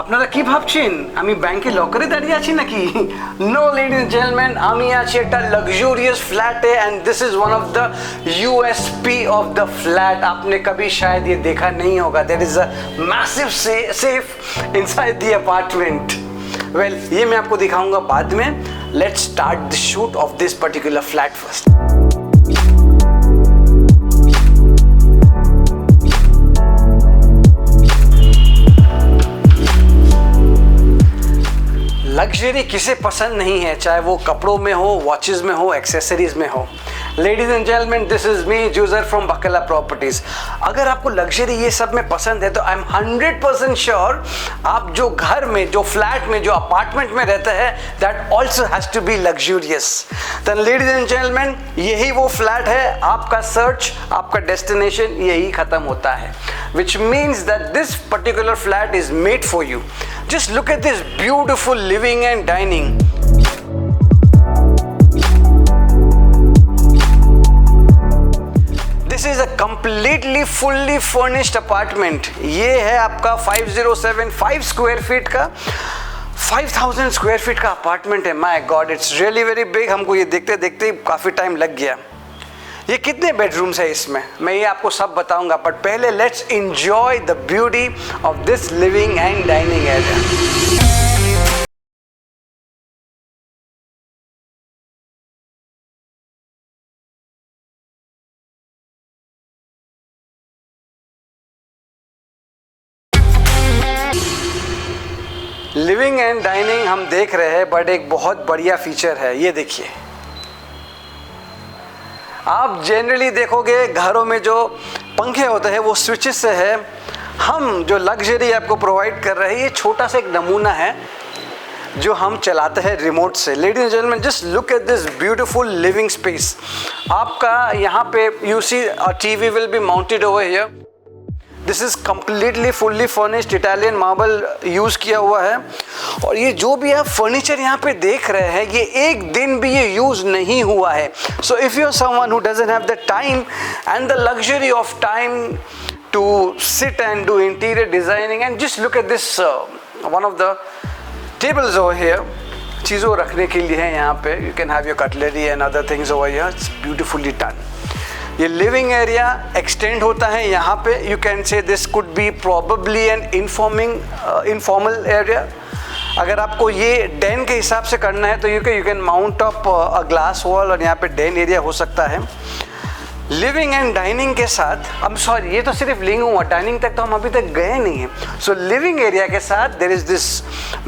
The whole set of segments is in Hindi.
আপনারা কি ভাবছেন আমি ব্যাংকে লকারে দাঁড়িয়ে আছি নাকি? নো লেডিজ এন্ড জেন্টলম্যান, আমি আছি একটা লাক্সুরিয়াস फ्लैट है and this is one of the USP of the flat. आपने कभी शायद ये देखा नहीं होगा। There is a massive safe inside the apartment. Well, ये मैं आपको दिखाऊंगा बाद में। Let's start the shoot of this particular flat first. Luxury किसे पसंद नहीं है, चाहे वो कपड़ों में हो, वॉचेस में हो, एक्सेसरीज में हो। Ladies and gentleman, this is me Juzer from Bakla properties. अगर आपको लग्जरी ये सब में पसंद है तो आई एम 100% श्योर आप जो घर में, जो फ्लैट में, जो अपार्टमेंट में रहते हैं, that also has to be luxurious. तो लेडीज एंड जेंटलमैन, यही वो फ्लैट है, आपका सर्च, आपका डेस्टिनेशन यही खत्म होता है, which means that this particular flat is made for you. Just look at this beautiful living and dining. This is a completely fully furnished apartment. ये है आपका 5075 स्क्वायर फीट का 5000 स्क्वायर फीट का अपार्टमेंट है। My God, it's really very big. हमको ये देखते देखते काफ़ी टाइम लग गया। ये कितने बेडरूम्स है इसमें, मैं ये आपको सब बताऊंगा, बट पहले let's enjoy the beauty of this living and dining area. Living and dining हम देख रहे हैं, बट एक बहुत बढ़िया फीचर है, ये देखिए। आप जनरली देखोगे घरों में जो पंखे होते हैं वो स्विचेस से है। हम जो लग्जरी आपको प्रोवाइड कर रहे हैं, ये छोटा सा एक नमूना है जो हम चलाते हैं रिमोट से। Ladies and gentleman, just look at this beautiful living space. आपका यहाँ पे you see TV will be mounted over here. This is completely fully furnished, Italian marble use किया हुआ है। और ये जो भी आप फर्नीचर यहाँ पे देख रहे हैं, ये एक दिन भी ये यूज़ नहीं हुआ है। So if you are someone who doesn't have the time and the luxury of time to sit and do interior designing, and just look at this one of the tables over here, चीज़ों रखने के लिए है यहाँ पे। You can have your cutlery and other things over here. It's beautifully done. ये लिविंग एरिया एक्सटेंड होता है यहाँ पे। You can say this could B probably an informal area. अगर आपको ये डेन के हिसाब से करना है तो you can mount up a glass wall, और यहाँ पे डेन एरिया हो सकता है। लिविंग एंड डाइनिंग के साथ, आई एम सॉरी, ये तो सिर्फ लिविंग हुआ, डाइनिंग तक तो हम अभी तक गए नहीं हैं। सो लिविंग एरिया के साथ there is this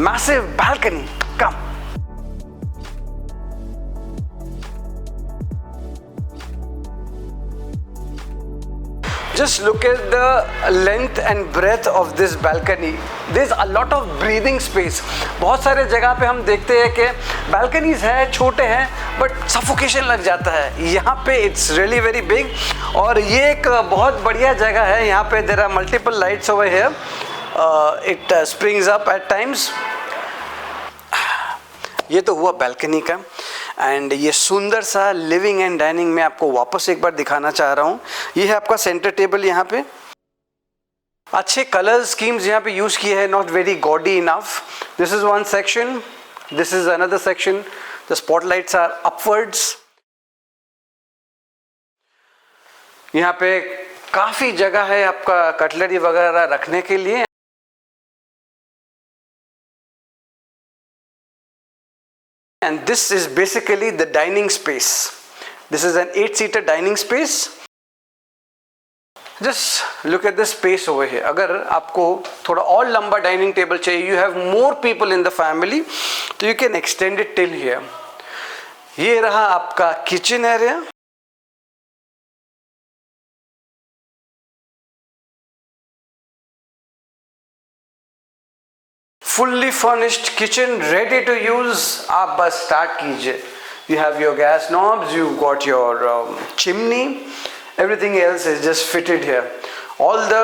massive balcony. Come, just look at the length and breadth of this balcony. There's a lot of breathing space. बहुत सारे जगह पे हम देखते हैं कि balconies है, छोटे हैं, but suffocation लग जाता है। यहाँ पे it's really very big, और ये एक बहुत बढ़िया जगह है। यहाँ पे there are multiple lights over here. It springs up at times. ये तो हुआ balcony का। एंड ये सुंदर सा लिविंग एंड डाइनिंग में आपको वापस एक बार दिखाना चाह रहा हूँ। ये है आपका सेंटर टेबल। यहाँ पे अच्छे कलर स्कीम्स यहाँ पे यूज किए हैं, not very gaudy enough. This is one section, this is another section. The spotlights are upwards. यहाँ पे काफी जगह है आपका कटलरी वगैरह रखने के लिए। And this is basically the dining space. This is an 8-seater dining space. Just look at the space over here. अगर आपको थोड़ा और लंबा डाइनिंग टेबल चाहिए, you have more people in the family, तो you can extend it till here. ये रहा आपका kitchen area. Fully furnished kitchen, ready to use. आप बस स्टार्ट कीजिए। You have your gas knobs, you got your chimney, everything else is just fitted here. All the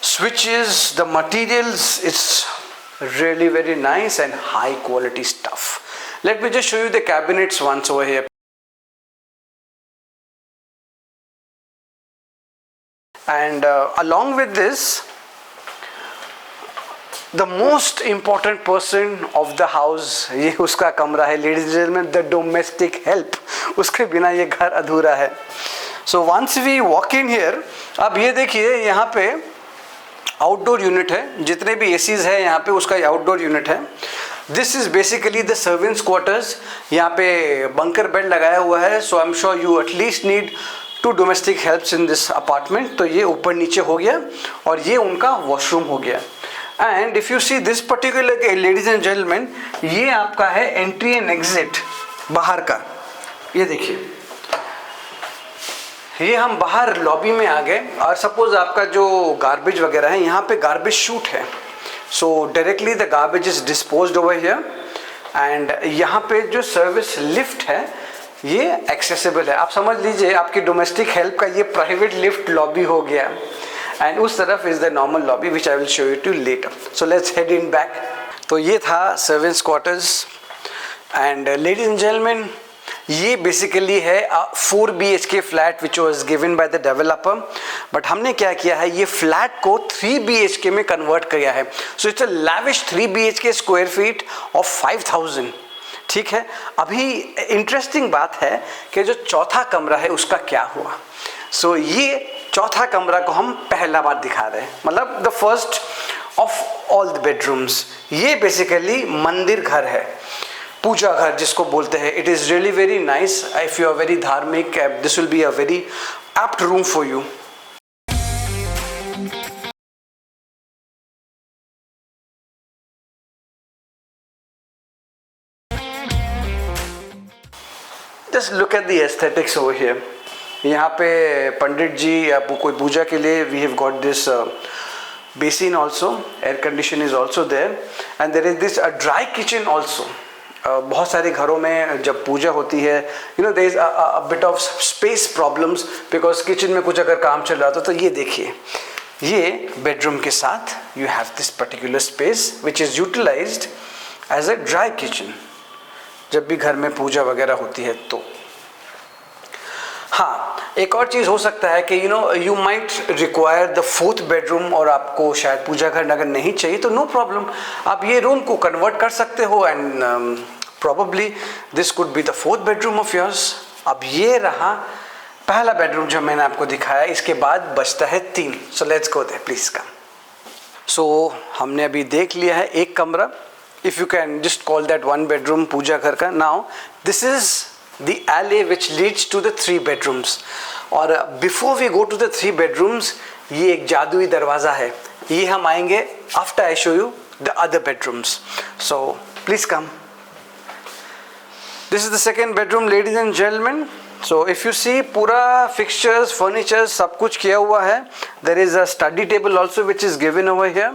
switches, the materials, it's really very nice and high quality stuff. Let me just show you the cabinets once over here. And along with this, the most important person of the house, ये उसका कमरा है ladies and gentleman, the domestic help, उसके बिना ये घर अधूरा है। So once we walk in here, अब ये देखिए यहाँ पे आउटडोर यूनिट है, जितने भी एसीज है यहाँ पे उसका आउटडोर यूनिट है। This is basically the servants quarters, यहाँ पे बंकर बेड लगाया हुआ है। So I am sure you at least need 2 domestic helps in this apartment. तो ये ऊपर नीचे हो गया और ये उनका वॉशरूम हो गया। And if you see this particular ladies and gentlemen, ये आपका है एंट्री एंड एग्जिट बाहर का। ये देखिए, ये हम बाहर लॉबी में आ गए और सपोज आपका जो गार्बेज वगैरह है, यहाँ पे गार्बेज शूट है। सो directly the garbage is disposed over here. And यहाँ पे जो सर्विस लिफ्ट है ये एक्सेसिबल है। आप समझ लीजिए आपकी डोमेस्टिक हेल्प का ये प्राइवेट लिफ्ट लॉबी हो गया। एंड उस तरफ is the normal lobby which I will show you to later. So let's head in back. तो ये था servants quarters. And ladies and gentlemen, ये बेसिकली है 4 BHK flat which was given by the developer. But हमने क्या किया है, ये फ्लैट को 3 BHK में कन्वर्ट किया है। So it's a lavish 3 BHK square feet of 5000। ठीक है, अभी इंटरेस्टिंग बात है कि जो चौथा कमरा है उसका क्या हुआ। सो ये चौथा कमरा को हम पहला बार दिखा रहे हैं, मतलब the first of all the bedrooms. ये बेसिकली मंदिर घर है, पूजा घर जिसको बोलते हैं। It is really very nice. If you are very धार्मिक, this will be a very apt room for you. Just look at the aesthetics over here. यहाँ पे पंडित जी आपको कोई पूजा के लिए, we have got this basin also, air condition is also there, and there is this a dry kitchen also. बहुत सारे घरों में जब पूजा होती है, you know, there is a bit of space problems because kitchen में कुछ अगर काम चल रहा था। तो ये देखिए, ये बेडरूम के साथ you have this particular space which is utilized as a dry kitchen जब भी घर में पूजा वगैरह होती है तो। हाँ, एक और चीज़ हो सकता है कि you might require the 4th bedroom, और आपको शायद पूजा घर अगर नहीं चाहिए तो नो प्रॉब्लम, आप ये रूम को कन्वर्ट कर सकते हो। And probably this could be the 4th bedroom of yours. अब ये रहा पहला बेडरूम जो मैंने आपको दिखाया, इसके बाद बचता है 3। So let's go there, please come. So हमने अभी देख लिया है एक कमरा, if you can just call that 1 bedroom पूजा घर का। Now this is the alley which leads to the 3 bedrooms. और before we go to the 3 bedrooms, ये एक जादुई दरवाज़ा है, ये हम आएंगे after I show you the other bedrooms. So please come. This is the 2nd bedroom, ladies and gentlemen. So if you see, पूरा fixtures, furniture सब कुछ किया हुआ है. There is a study table also which is given over here.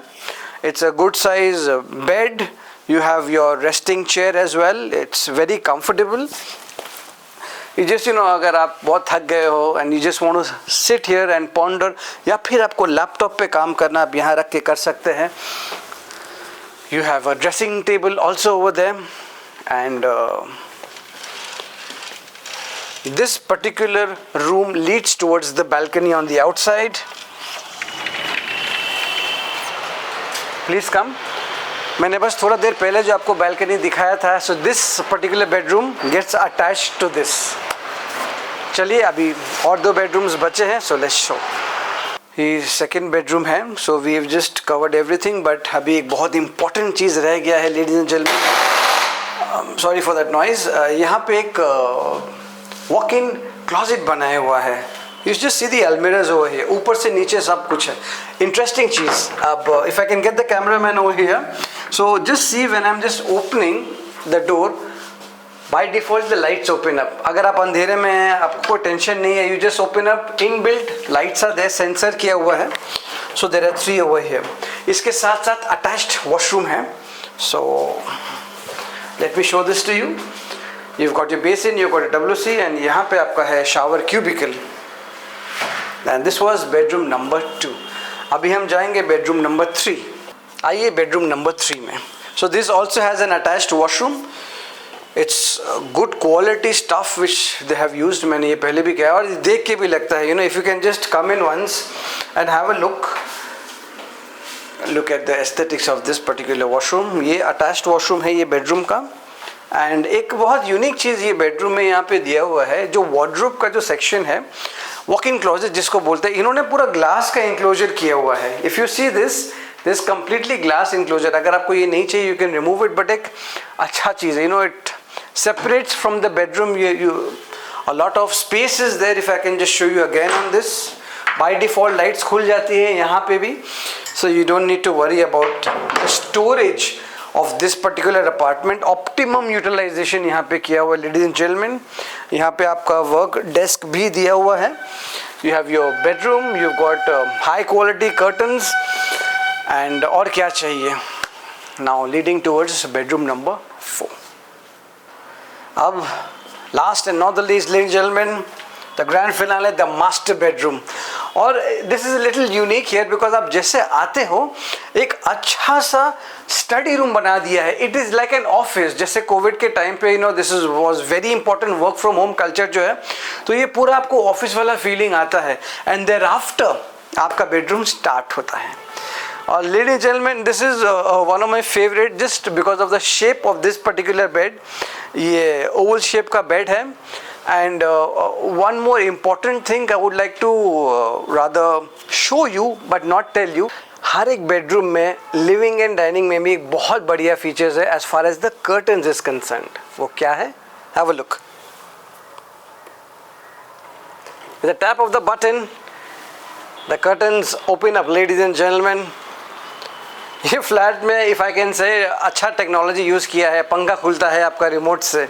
It's a good size bed. You have your resting chair as well. It's very comfortable. You just अगर आप बहुत थक गए हो and you just want to sit here and ponder, या फिर आपको लैपटॉप पे काम करना, आप यहाँ रख के कर सकते हैं। You have a dressing table also over there, and this particular room leads towards the balcony on the outside. Please come. मैंने बस थोड़ा देर पहले जो आपको बैल्कनी दिखाया था। So this particular bedroom gets attached to this. चलिए, अभी और 2 बेडरूम्स बचे हैं, सो लेट्स शो। ये 2nd बेडरूम है। So we have just covered everything, but अभी एक बहुत इंपॉर्टेंट चीज़ रह गया है ladies and gentlemen. Sorry for that noise. यहाँ पे एक वॉक इन क्लॉजेट बनाया हुआ है। You just see the almirahs over here. ऊपर से नीचे सब कुछ है। Interesting चीज़। अब if I can get the cameraman over here, so just see when I'm just opening the door, by default the lights open up. अगर आप अंधेरे में हैं, आपको कोई टेंशन नहीं है, you just open up. Inbuilt lights are there, sensor किया हुआ है। So there are 3 over here. इसके साथ साथ attached washroom है। So let me show this to you. You've got your basin, you've got a WC, and यहाँ पे आपका है shower cubicle. And this was bedroom number 2. अभी हम जाएंगे bedroom number 3. आइए bedroom number 3 में. So this also has an attached washroom. It's good quality stuff which they have used. मैंने ये पहले भी किया और देख के भी लगता है, if you can just come in once and have a look. Look at the aesthetics of this particular washroom. ये अटैच्ड वॉशरूम है ये बेडरूम का। एंड एक बहुत यूनिक चीज़ ये बेडरूम में यहाँ पे दिया हुआ है, जो वार्डरोब का जो सेक्शन है, वॉक इन क्लोजेट जिसको बोलते हैं, इन्होंने पूरा ग्लास का इंक्लोजर किया हुआ है। If you see this completely glass enclosure. अगर आपको ये नहीं चाहिए you can remove it, but एक अच्छा चीज़ है, it separates from the bedroom. A lot of space is there. If I can just show you again on this, by default lights खुल जाती है यहाँ पे भी, so you don't need to worry about the storage of this particular apartment. Optimum utilization यहाँ पे किया हुआ है ladies and gentlemen। यहाँ पे आपका work desk भी दिया हुआ है। You have your bedroom, you've got high quality curtains, and और क्या चाहिए। Now leading towards bedroom number 4. अब last and not the least ladies gentleman, the grand finale, the master bedroom. और this is little unique here because आप जैसे आते हो एक अच्छा सा स्टडी रूम बना दिया है। It is like an office. जैसे कोविड के टाइम पे this is was very important, work from home culture जो है, तो ये पूरा आपको ऑफिस वाला फीलिंग आता है। एंड देयर आफ्टर आपका बेडरूम स्टार्ट होता है। और ladies gentleman, this is one of my favourite just because of the shape of this particular bed. ये ओवल शेप का बेड है। And one more important thing I would like to rather show you but not tell you, हर एक बेडरूम में लिविंग एंड डाइनिंग में भी एक बहुत बढ़िया फीचर्स है as far as the curtains is concerned. वो क्या है? Have a look. With the tap of the button, the curtains open up, ladies and gentlemen. ये फ्लैट में इफ़ आई कैन से अच्छा टेक्नोलॉजी यूज़ किया है, पंखा खुलता है आपका रिमोट से।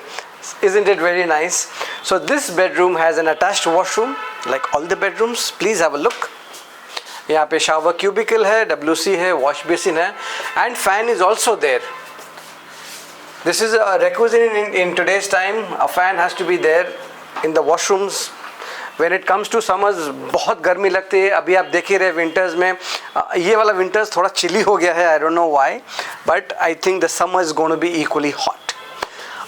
Isn't it very nice? So this bedroom has an attached washroom like all the bedrooms. Please have a look. यहाँ पे शावर क्यूबिकल है, WC है, वॉश बेसिन है, and fan is also there. This is a requisite in today's time. A fan has to be there in the washrooms. When it comes to summers, बहुत गर्मी लगती है। अभी आप देख ही रहे विंटर्स में, ये वाला विंटर्स थोड़ा चिली हो गया है। I don't know why, but I think the summer is going to be equally hot.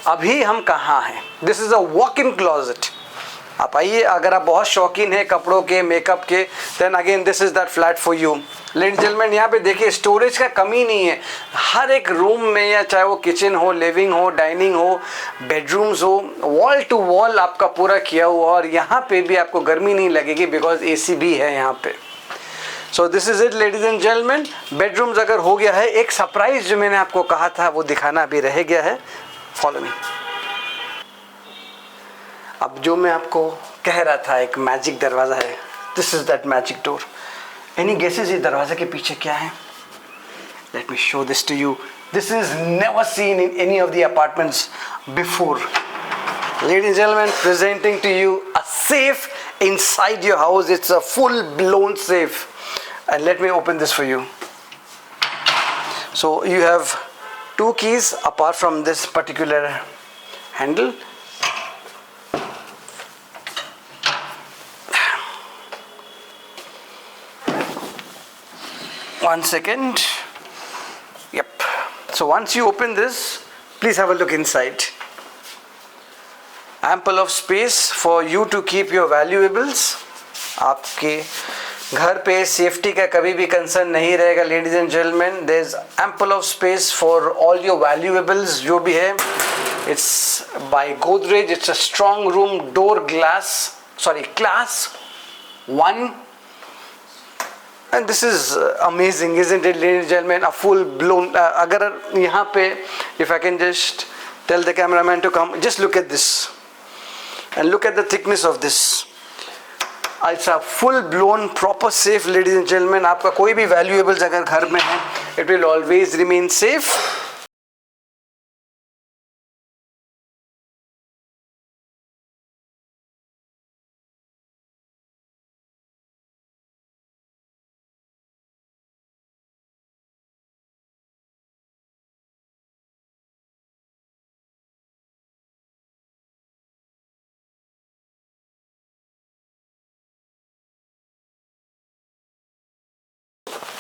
अभी हम कहाँ हैं? This is a walk in closet. आप आइए, अगर आप बहुत शौकीन हैं कपड़ों के, मेकअप के, then again this is that flat for you. Ladies gentlemen, यहाँ पे देखिए स्टोरेज का कमी नहीं है। हर एक रूम में, या चाहे वो किचन हो, लिविंग हो, डाइनिंग हो, बेडरूम्स हो, वॉल टू वॉल आपका पूरा किया हुआ। और यहाँ पे भी आपको गर्मी नहीं लगेगी बिकॉज AC भी है यहाँ पे। So this is it ladies and gentleman. Bedrooms अगर हो गया है, एक सरप्राइज जो मैंने आपको कहा था वो दिखाना अभी रह गया है। Follow me. अब जो मैं आपको कह रहा था एक मैजिक दरवाज़ा है, this is that magic door. Any guesses ये दरवाजे के पीछे क्या है? Let me show this to you. This is never seen in any of the apartments before. Ladies and gentlemen, presenting to you a safe inside your house. It's a full blown safe. And let me open this for you. So you have two keys apart from this particular handle. One second. Yep. So once you open this, please have a look inside. Ample of space for you to keep your valuables. आपके घर पे सेफ्टी का कभी भी कंसर्न नहीं रहेगा ladies and gentlemen. There is ample of space for all your valuables जो भी है। It's by Godrej. It's a strong room door class 1 and this is amazing, isn't it ladies and gentlemen? A full blown अगर यहाँ पे if I can just tell the cameraman to come, just look at this and look at the thickness of this. It's a full blown proper safe ladies and gentlemen. आपका कोई भी valuables अगर घर में है, it will always remain safe.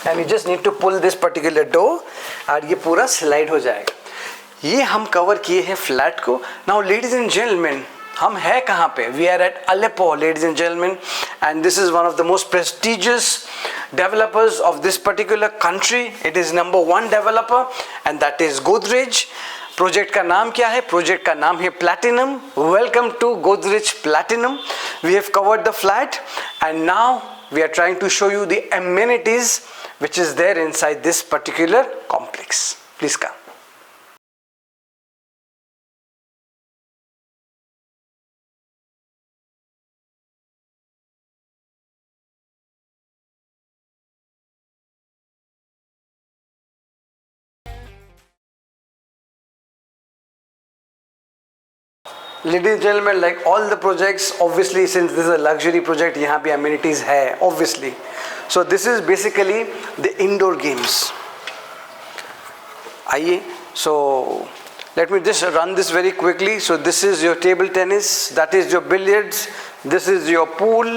And you just need to pull this particular door और ये पूरा स्लाइड हो जाएगा। ये हम कवर किए हैं फ्लैट को। नाउ लेडीज एंड जेंटलमैन, हम हैं कहाँ पे? We are at Aleppo, ladies and gentlemen, and this is one of the most prestigious developers of this particular country. It is number one developer, and that is Godrej. Project का नाम क्या है? प्रोजेक्ट का नाम है Platinum. Welcome to Godrej Platinum. We have covered the flat and now we are trying to show you the amenities which is there inside this particular complex. Please come. Ladies and gentlemen, like all the projects, obviously since this is a luxury project, यहाँ पे amenities है obviously. So this is basically the indoor games. आइए, so let me just run this very quickly. So this is your table tennis, that is your billiards, this is your pool,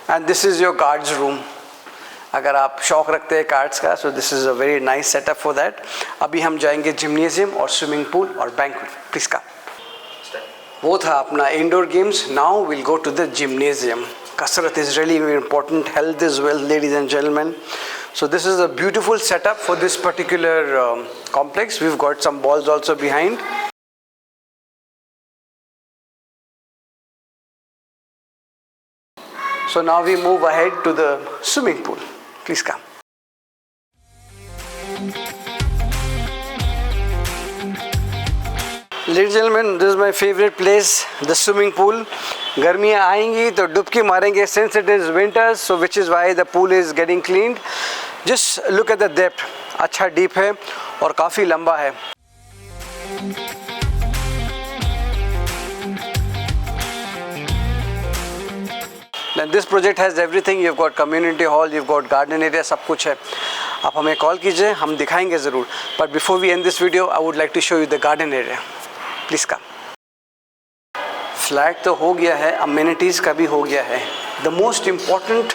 and this is your cards room. अगर आप शौक रखते हैं कार्ड्स का, so this is a very nice setup for that. अभी हम जाएंगे जिम्नेजियम और स्विमिंग पूल और बैंक्वेट. प्लीज का वो था अपना indoor games. Now will go to the gymnasium. कसरत is really very important. Health is wealth, ladies and gentleman. So this is a beautiful setup for this particular complex. We've got some balls also behind. So now we move ahead to the swimming pool. Please come. Ladies and gentlemen, this is my favorite place, the swimming pool. गर्मियाँ आएंगी तो डुबकी मारेंगे since it is winters, so which is why the pool is getting cleaned. Just look at the depth. अच्छा deep है और काफ़ी लंबा है. Then this project has everything. You've got community hall, you've got garden area, सब कुछ है. आप हमें कॉल कीजिए, हम दिखाएंगे ज़रूर. But before we end this video, I would like to show you the garden area. Please come. Flat तो हो गया है, अमेनिटीज़ का भी हो गया है. The most important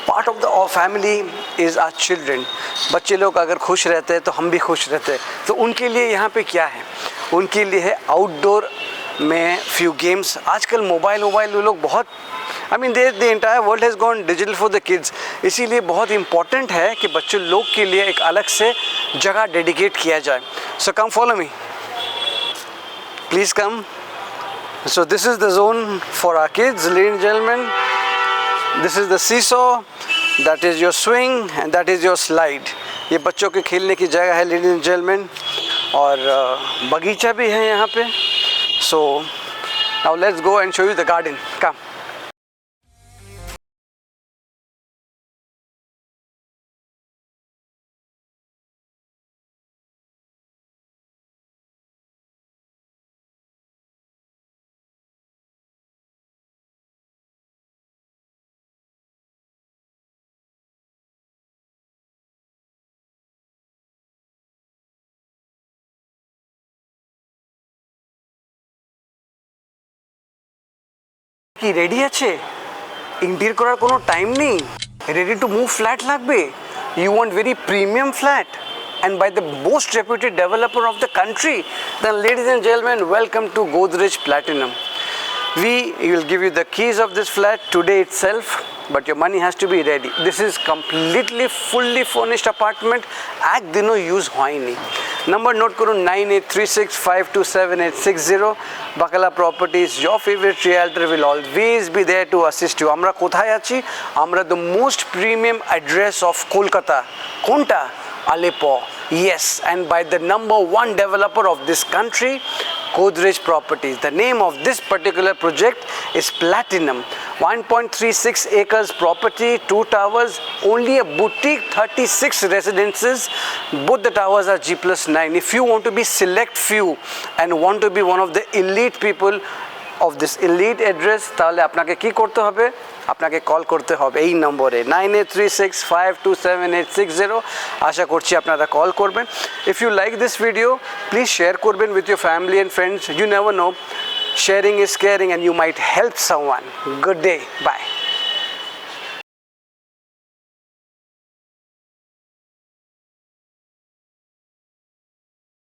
part of the family is our children. बच्चे लोग अगर खुश रहते हैं तो हम भी खुश रहते हैं. तो उनके लिए यहाँ पे क्या है? उनके लिए है आउटडोर में फ्यू गेम्स. आजकल मोबाइल वो लोग बहुत the entire world has gone digital for the kids. इसीलिए बहुत इम्पॉर्टेंट है कि बच्चे लोग के लिए एक अलग से जगह डेडिकेट किया जाए. So come follow me, please come. So this is the zone for our kids, ladies and gentlemen. This is the seesaw, that is your swing, and that is your slide. ये बच्चों के खेलने की जगह है, ladies and gentlemen. और बगीचा भी है यहाँ पे. So now let's go and show you the garden. Come. কি রেডি আছে? ইন্টিরিয়র করার কোনো টাইম নেই? রেডি টু মুভ ফ্ল্যাট লাগবে? You want very premium flat and by the most reputed developer of the country, then ladies and gentlemen, welcome to Godrej Platinum. We will give you the keys of this flat today itself, but your money has to be ready. This is completely fully furnished apartment. এক দিনও use হয়নি. Number note করুন 9836527860. Bakala Properties, your favorite realtor will always be there to assist you. আমরা কোথায় আছি? আমরা the most premium address of Kolkata. কোনটা? Aleppo. Yes, and by the number one developer of this country, Godrej Properties. The name of this particular project is Platinum. 1.36 acres property, 2 towers, only a boutique, 36 residences. Both the towers are G+9. If you want to be select few and want to be one of the elite people of this elite address, তাহলে আপনাকে কি করতে হবে? আপনাকে কল করতে হবে এই নম্বরে 9836527860. আশা করছি আপনারা কল করবেন. If you like this video, please share করবেন with your family and friends. You never know, sharing is caring and you might help someone. Good day. Bye.